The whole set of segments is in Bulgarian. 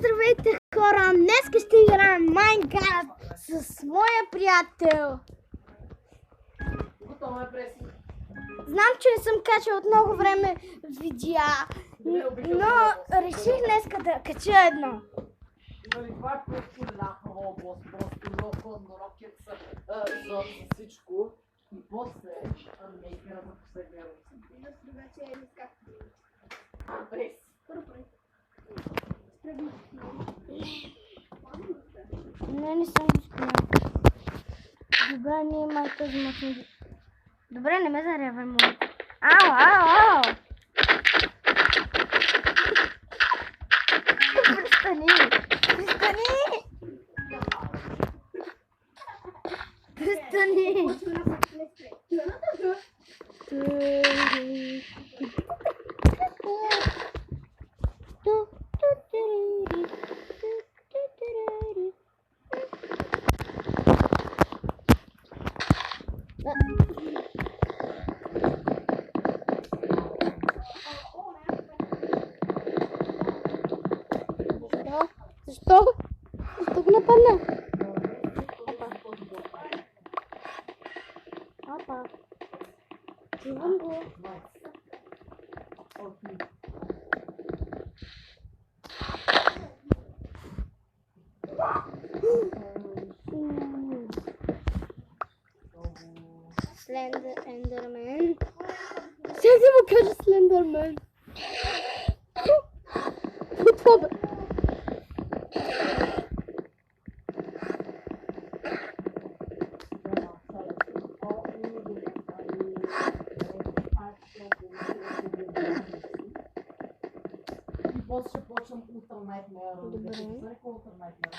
Здравейте, хора! Днес ще играем Майнкрафт с моя приятел. Знам, че не съм качал от много време видеа, но реших днес да кача едно. Това е просто ляхова област, просто много рокет за всичко. И после мейкера за последния ръци. Не съм успял. Добре, ние май този мачин. Добре, не ме зарявай, моля. Ау! Престани! Защо? Защо го нападна? Опа. Чувам го. Слендер Ендермен. Сега му кажа Слендермен. Това бе. После ще почвам Ultra Nightmare. Добре. Ultra Nightmare.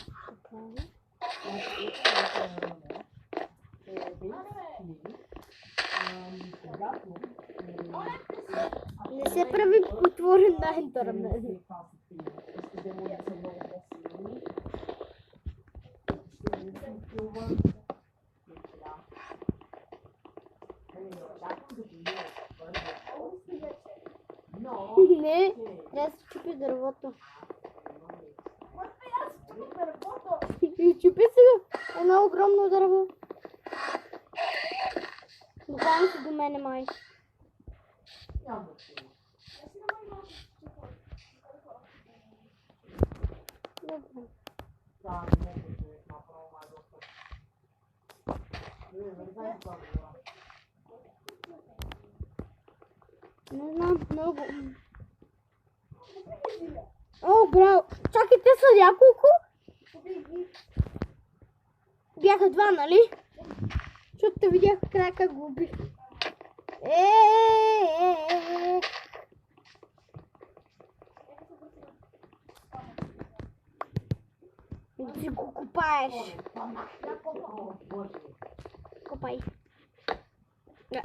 Не се прави отворен на Ендермен. Не, трябва да се чупи дървото. И чупи сега. Едно огромно дърво. Буквално си до мене, май. Добре. Не знам, много. О, браво! Чакай, те са няколко? Бяха два, нали? Защото те видях в края как го убих. И ти го копаеш. Копай. Да.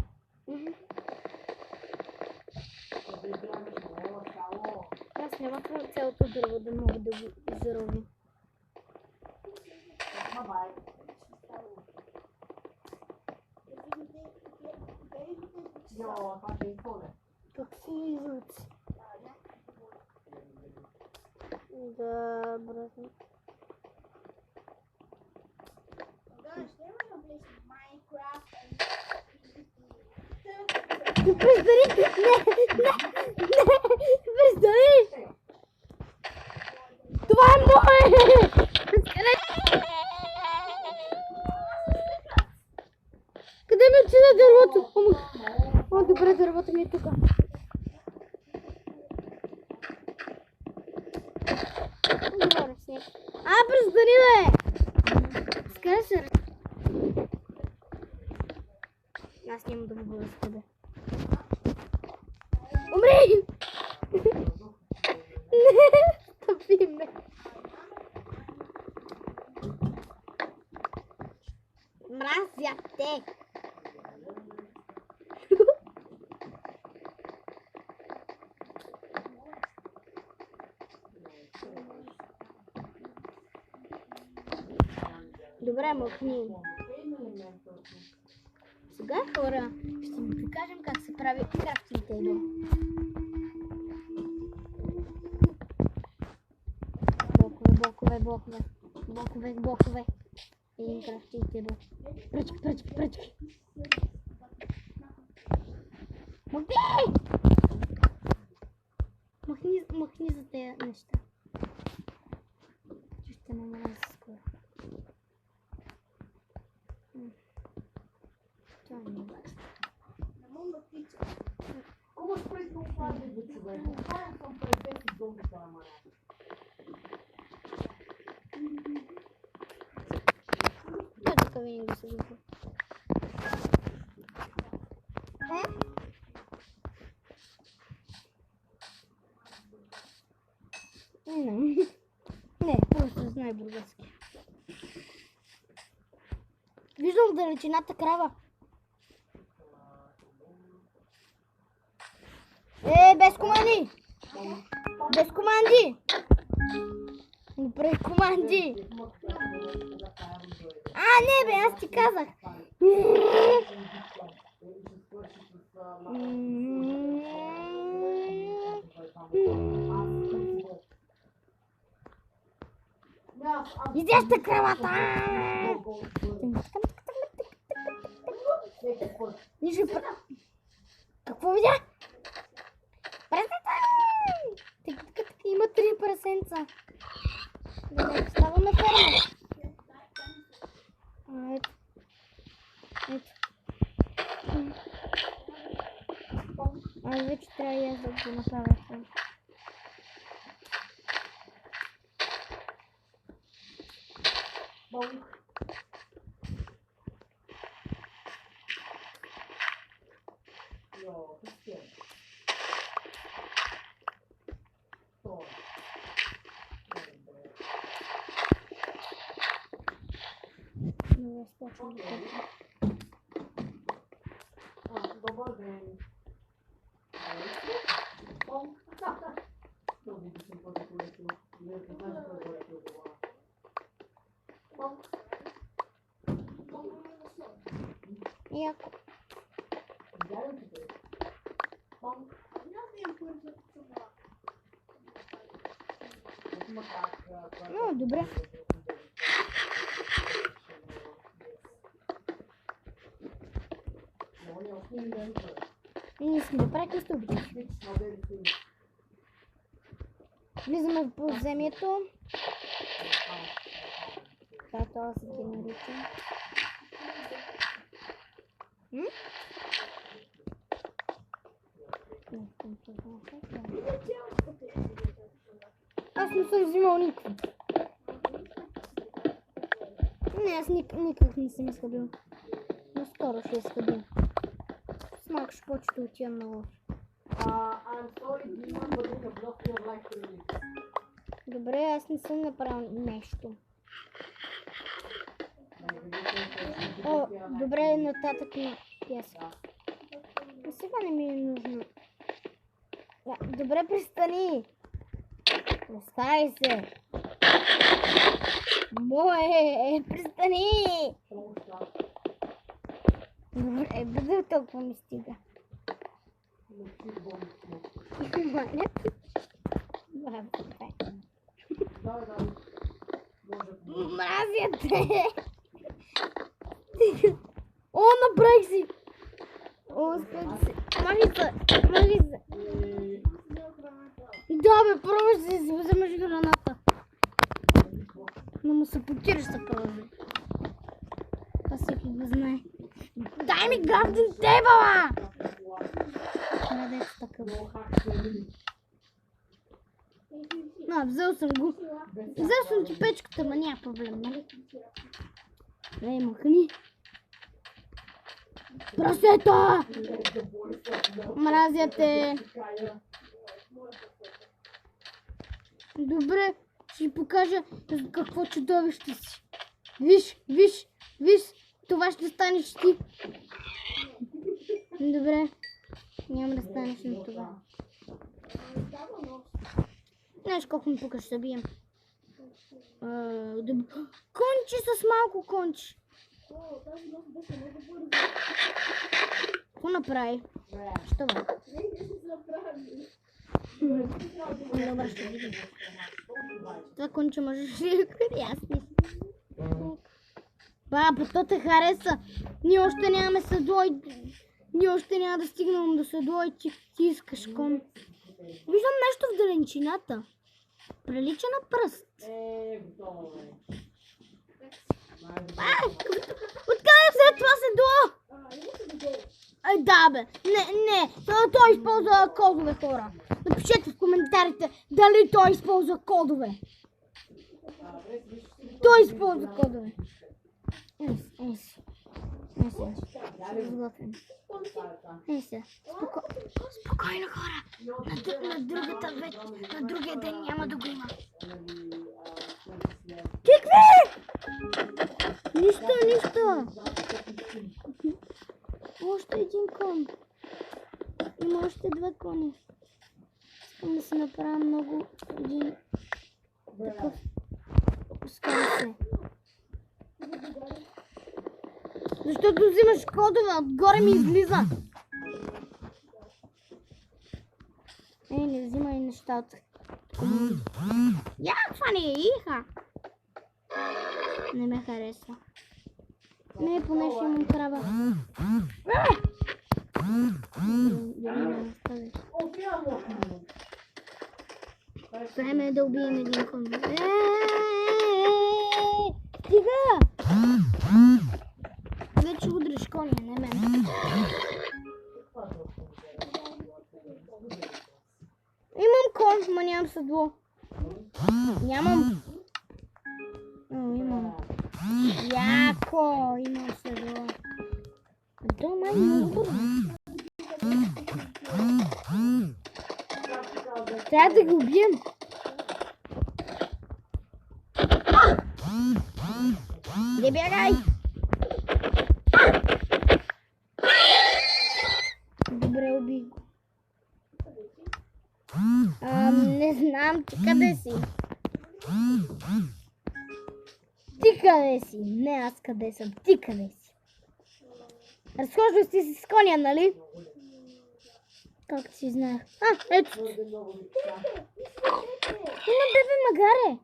Аз няма цялото дърво да мога да го заровя. Какви изуци? Добре. Престани! Не! Престани! Това е мое! Къде ми отида дървото? О, добре, дървото ми е тук. Добре, сняг. Престани, бе! Скъде се? Аз няма да го разкъде. Умри! Не, стъпи ме. Мразя те. Добре, махни. Сега, хора, ще ви покажем как се прави крафтинг тейбъл. Блокове. Един кръстите до. Пръчки. Махни за тези неща. Че ще намаля скоро. Това не е важно. Como spre tu faci de човек? Оставям съм пред 10 зомби това мая. Той така винаги се вижда. Не, просто знае бургаски. Виждам в далечината крава. Без команди! Без команди! Добре, команди! Не бе, аз ти казах! Изяща кравата! Какво видя? Има 3 прасенца. Добре, ставаме ферма. Ето. Аз вече трябва и аз да го направя това. Добър ден. Яко. Добре. Не сме да правим сте обичаш. Влизаме в подземието. Това се генерира. Аз не съм взимал никакво. Не, аз никак не съм изхъбил. Но скоро ще изхъбим. С малко ще почета отивам на лов. I'm sorry, Dima, but you have lost your life to me. Добре, аз не съм направил нещо. Добре, нататък на пясък. А сега не ми е нужно. Добре, престани! Остави се! Мое! Престани! Добре, бъде толкова ми стига. Мразя те! О, направих си! О, спеки се! Махи се! Да, бе, пробваш да си вземеш граната. Но му се потираш да пробваш. Това всеки го знае. Дай ми гавдин тебала! Крадец такъв. Взел съм го. Взел съм ти печката, ма няма проблем, нали? Махни. Прасета! Мразя те! Добре, ще ви покажа какво чудовище си. Виж! Това ще станеш ти. Добре, няма да станеш на това. Знаеш колко ми пука ще бием. Кончи с малко кончи. Какво направи? Що бе? Добре, ще видим. Това конче можеш ли да ясниш? Баба, то те хареса. Ние още нямаме седло и... Ние още няма да стигнем до седло и ти искаш кон. Виждам нещо в далечината. Прилича на пръст. Готово е. Откъде взе това седло? Да бе, не, той използва кодове, хора. Напишете в коментарите дали той използва кодове. Той използва кодове. Спокойно, хора. На другия ден няма да го има. Какви? Нищо. Още един кон. Има още два коня. Искам да се направя много един такъв. Опускам се. Защото взимаш кодове, отгоре ми излиза. Не взимай нещата. Това не е иха. Не ме харесва. Не, поне ще имам крава. Време е да убием един кон. Стига! Вече удриш коня, не мен. Имам кон, ма нямам седло. Нямам. Имам. Яко, имам седло. Дома е много добро. Трябва да го убием. Не бягай! Добре, убих го. Не знам ти къде си. Ти къде си? Не аз къде съм. Ти къде си? Разхождаш си с коня, нали? Как си знаех? Ето. Има бебе магаре.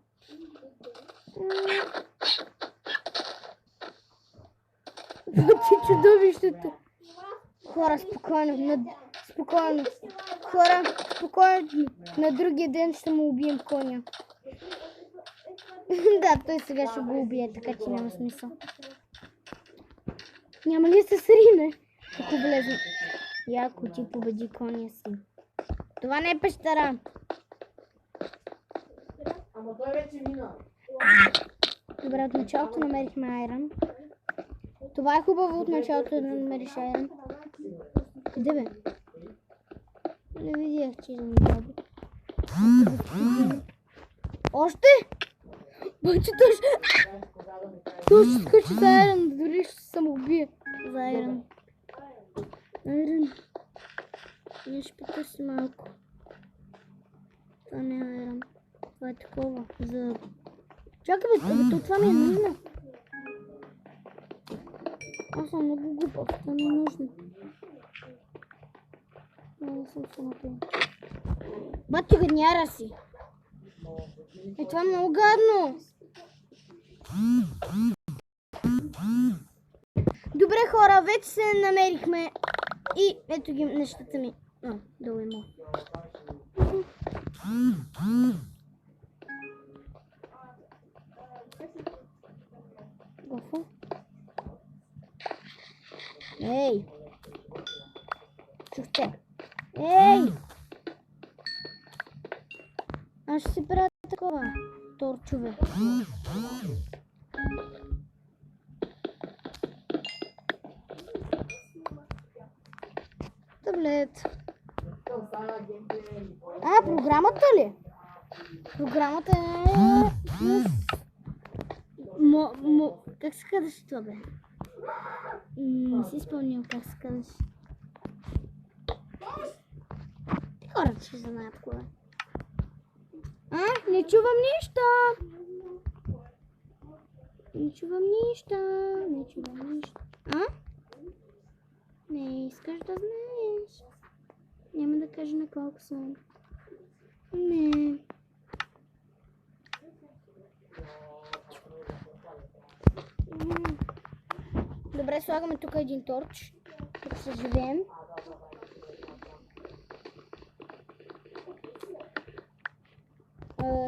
Ти чудовището. Хора, спокойно. Хора, спокойно. На другия ден ще му убием коня. Да, той сега ще го убие, така че няма смисъл. Няма ли се срине? Ако влезе. Яко ти победи коня си. Това не е пещера. Ама той вече мина. Добре, от началото намерихме айрон. Това е хубаво от началото да намериш айрон. Къде бе? Не видях, че съм баба. Още? Баче той ще скочи за айрон. Дори ще се самоубие за айрон. Айрон. Ние ще потърсим малко. Това не е айрон. Това е такова. За... Чакай бе, това ми е нужно. Аз съм много глупав, това не е нужно. Не съм самото. Бати гадняра си. Това е много гадно. Добре хора, вече се намерихме. И ето ги нещата ми. Долу има. Гофо. Ей! Чухте! Ей! Аз ще си правя такова. Торчове. Таблет. Програмата ли? Програмата е... Как се казваш това, бе? Не си спомням как се казваш. Хората ще знаят кое. Не чувам нищо. Не чувам нищо. Не искаш да знаеш. Няма да кажа на колко съм. Не. Добре, слагаме тук един торч. Тук се живеем.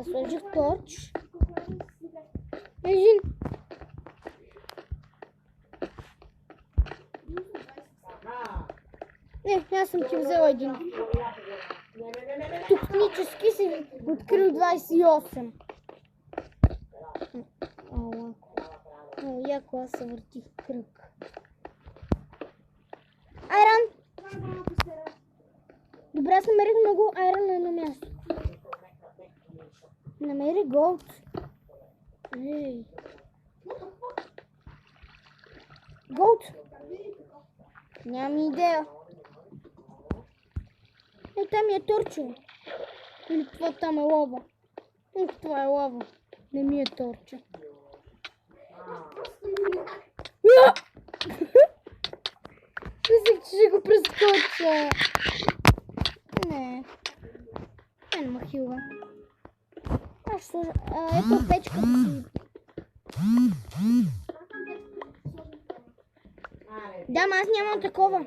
Сложих торч. Един. Аз съм ти взела един. Технически си открил 28. Много яко, аз се въртих в кръг. Айран! Добре, аз намерих много айран на едно място. Намери голд. Ей. Голд? Нямам идея. Там е торче. Или това там е лава. Това е лава. Не ми е торче. Мислех, че ще го прескоча. Не. Не ма хилва. Аз ще сложа. Ето печката си. Да, ама аз нямам такова.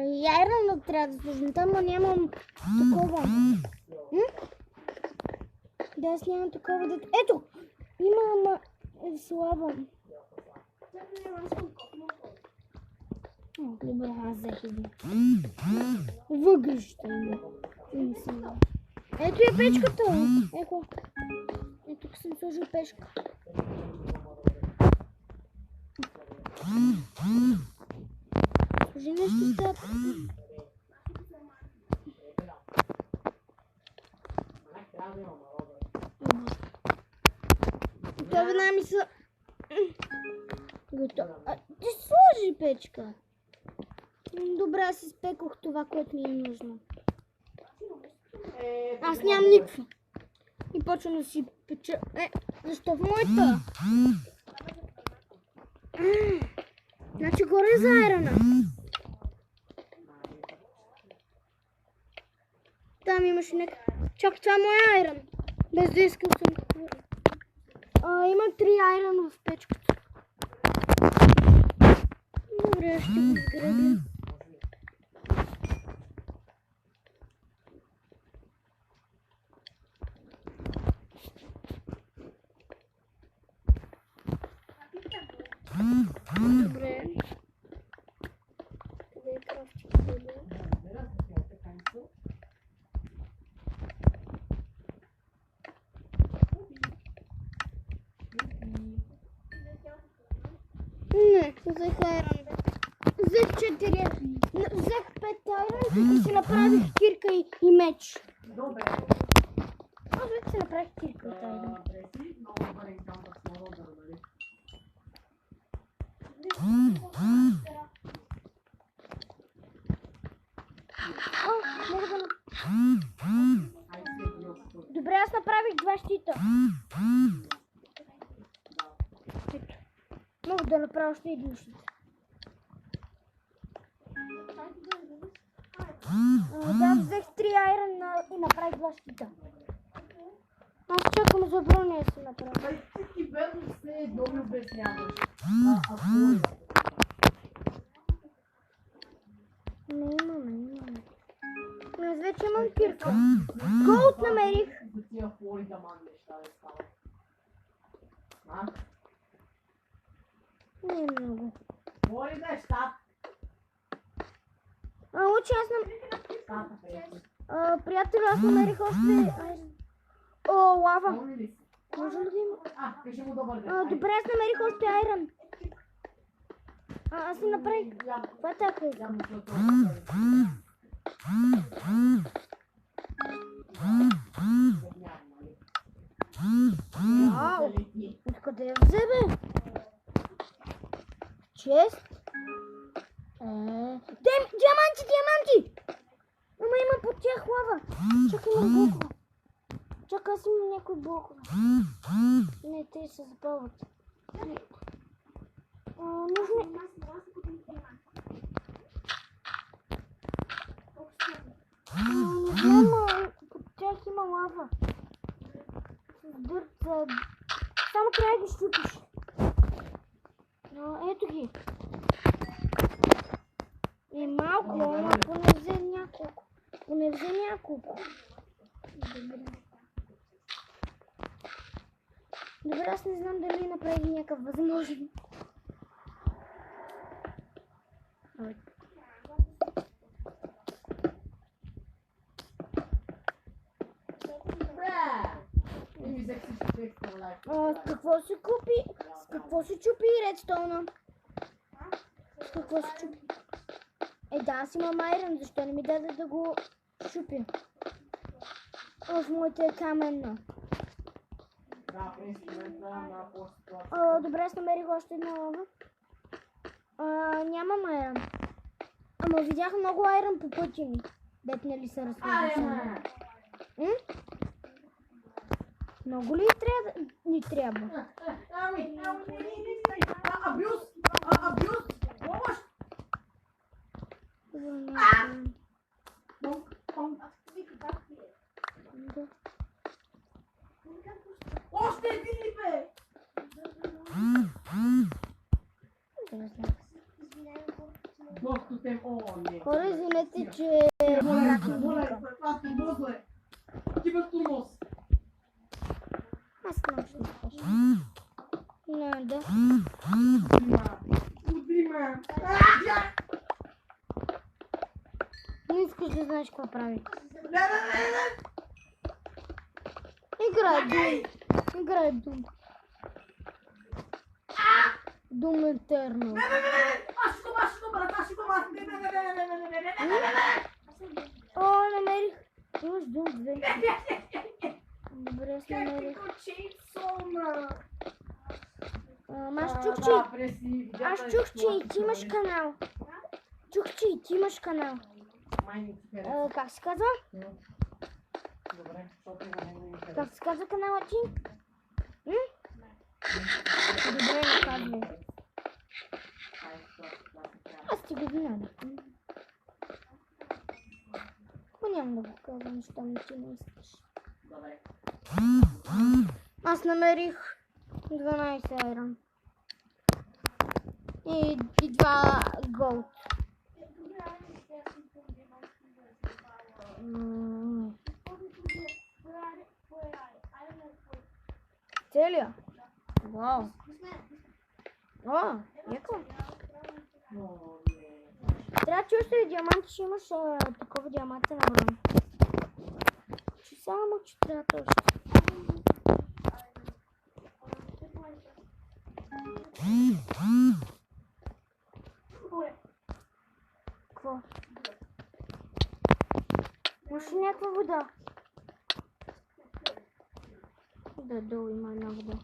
И айрон трябва да сложим там, но нямам такова. Да, аз нямам такова. Ето! Има, ама слаба. Добре, аз взех един. Въглища има. Ето е печката. Ето. Тук съм сложил печка. Сложи нещо с тапа. Това веднага ми са... Готово. Ти сложи печка. Добре, аз изпекох това, което ми е нужно. Аз нямам никакво. И почвам да си печа... Защо в моята? Значи горе за айрона. Там имаше нека... Чакай, това е моя айрон. Без да искам съм. Има 3 айрона в печката. Добре, ще го изградя. Добре. Къде е крафтик? Не, взех айрон. Взех 4. Взех 5 айрон и си направих кирка и меч. Добре. Аз вече си направих кирка от айрон. Добре, аз направих 2 щита. Мога да направя още един щит. Да, взех 3 айрон и направих 2 щита. Аз чакам за броня да си направя. Ти верно все едно ми обясняваш. Не имаме. Аз вече имам кирка. Голд намерих. За тия флори да ман неща да стават. Не е много. Флори да е щат. Учи, аз приятели, аз намерих още... О, лава. Може ли да има? Кажи му добър ден. Добре, аз намерих още айрон. Аз си направих... Това е така. Вау! Откъде я взе, бе? Чест? Диаманти! Ама има под тях лава. Чакай, има блокове. Чакай, аз имам някои блокове. Не, те се запълват. Нужно... Не знам, под тях има лава. С дърта. Само трябва да ги щупиш. Ето ги. И малко, но поне взе няколко. Добре, аз не знам дали направи някакъв възможен. Какво се купи? С какво се чупи редстоуна? С какво се чупи? Да, аз имам айрон, защо не ми даде да го чупя? В моите е каменно. Добре, аз намерих още една лава. Нямам айрон. Ама видях много айрон по пътя ми. Дет нали се разходи. Много ли ни трябва? Абюз! Помощ! Още един ли бе? Хора, извинете, че аз знам, ще изпъща. Не, да. Не искаш да знаеш какво прави. Играй Дум. Дум Етернал. Намерих. Имаш Дум 2. Добре, аз намерих. Аз чух, че и ти имаш канал. Как се казва? Как се казва канала ти? Добре, не казвай. Аз ти го знам. Ако няма да го казвам, защото ми ти не искаш. Аз намерих 12 айрон. И 2 голд. Целия? Вау. Яко. Трябва, че още диаманти ще имаш такова диамантен набран. Че само, че трябва точно. Какво? Може някаква вода? Да, долу има една вода.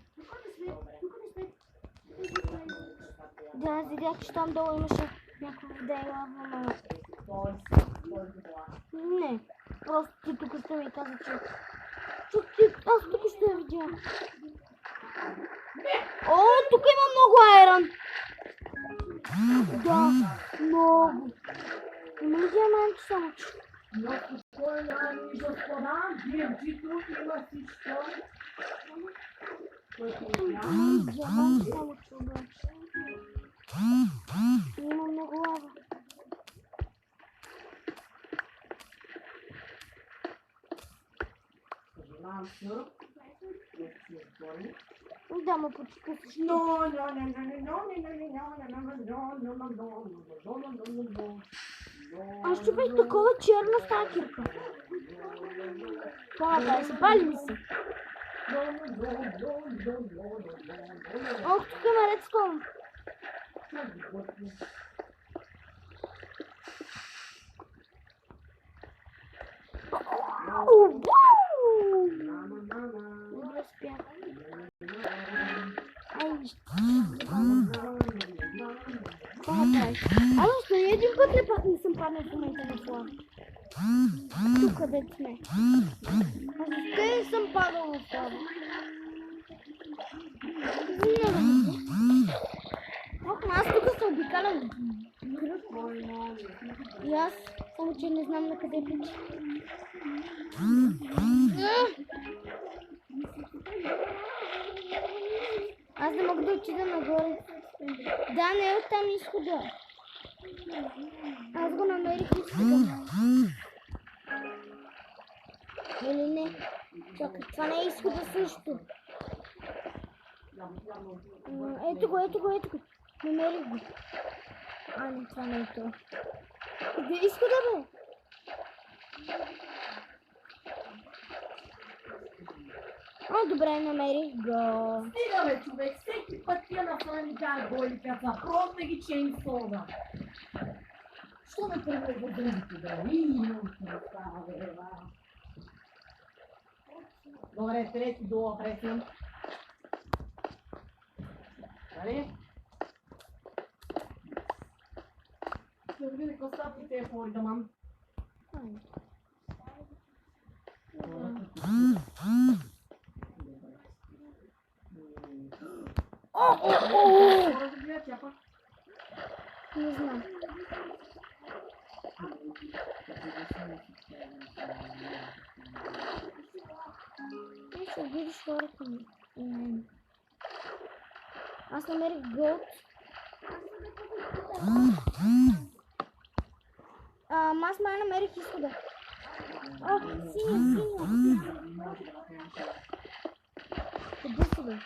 Да, аз видях, че там долу имаше някаква вода и лава, не, просто ти тук ще ми каза, че... Аз тук ще я видя. Тук има много айрон. Да, много. Има ли диаманти само? Но спокойно, господа, дирджито има всичко. Диаманти само чуба. Има много лава. Да, ма почекай. Аз чупих такова черна стакирка. Това да се пали ми се. Тук има редстоун. Добре спя. Какво направиш? Аз на един път не съм паднал в момента на това. Тук където сме. Аз не съм падал в това. Аз тук се обикалям. И аз, само че не знам на къде пича. Аз не мога да отида нагоре. Да, не е оттам изхода. Аз го намерих изхода. Или не? Чакай, това не е изхода също. Ето го. Намерих го. Не, това не е то. Къде е изхода, бе? Добре, намерих го. Стига, бе, човек, всеки път тия насрани тя голи пяца, просто ги чейнсова. Що ме тръгва за другите, бе? Добре, трети долу пресен. Нали? Ще види костатите е по Оридаман. Не знам. Ще видиш хората ми. Аз намерих голд. Аз май намерих изхода. Синя. Къде си, бе?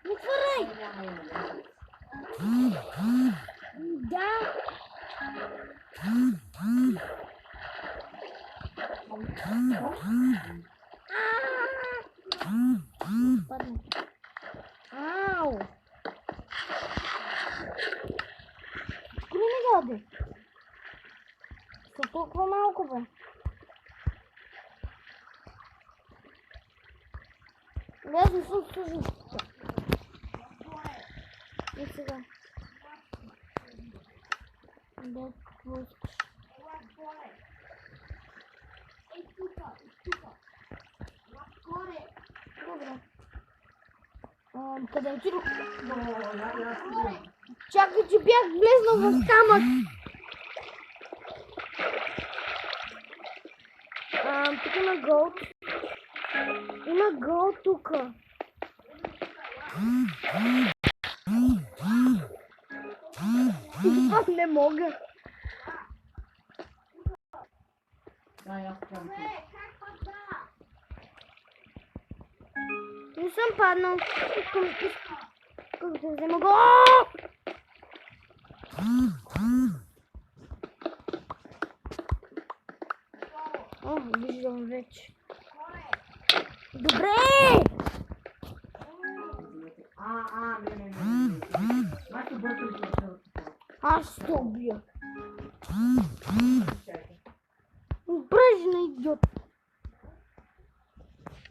Не хвърляй! Да! Падна. Ау! Коли не даде? Са толкова малко, бе. Аз не съм служил. И сега. Да, какво искаш? Добре. Къде отидох? Чакай, че бях влезнал в камък. Тук има голд. Има голд тук. Не мога. Не съм паднал. Искам да взема го. Виждам вече. Добре! Аз ще убия. Бръжна идиот.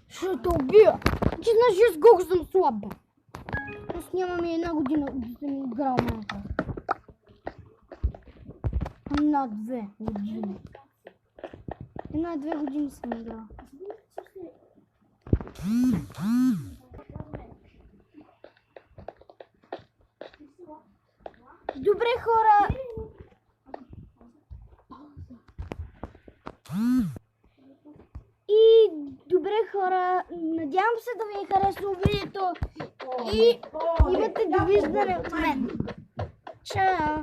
Ще те убия. Ти знаеш с колко съм слаба. Аз нямам и една година да съм играл малко. На 2 години. Една-две години съм играл. Добре, хора. И добре, хора. Надявам се да ви е харесало видеото. И имате довиждане от мен. Чао.